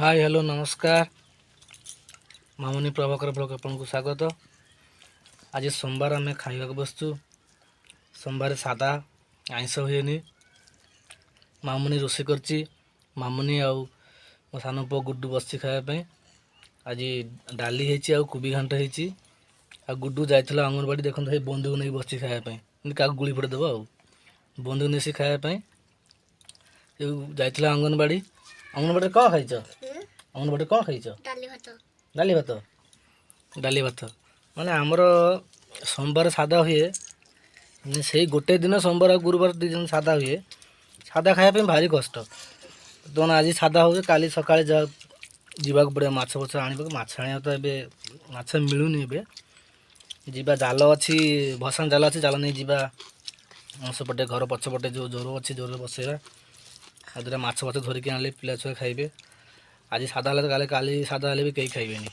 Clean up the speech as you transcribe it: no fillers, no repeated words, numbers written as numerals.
Hi hello नमस्कार मामुनी Prabhakar blog आपको स्वागत। आज सोमवार आम खाइबा बसचु। सोमवार सादा आइंस हुए। मामुनी रोषे करची। मामुनी आउ मो सान पु गुड्डू बस खायापी। आज डाली हो कोबी घांट हो गुड्डू जाइला अंगनवाड़ी। देखो भाई बंधुक नहीं बस खायापी क्या गुड़ी फटेदेव आ बंधुक नहीं खायापी जाइला अंगनवाड़ी। अंगनवाड़ी कौन खाई अंगनवाड़ी कौन खाई? डाली भात। डाली भात माने आमर सोमवार सादा हुए। से गोटे दिन सोमवार और गुरुवार 2 दिन सादा हुए। सादा खायापी भारी कष्ट। तो आज सादा हुए काली सकाଳେ जावाक पड़े माछ फछ आने माछ आने तो ये माछ मिलूनी जा जाल अच्छी भसान जाल अच्छी जाल नहीं जा सेपटे घर पछपटे जो जोर अच्छी जोर बसैया आदि माछ फाछ धरिकी आने पिला छुआ खाइबे। आज सादा हेल्ले काली सादा हेल्ले भी कहीं खाइबेनी।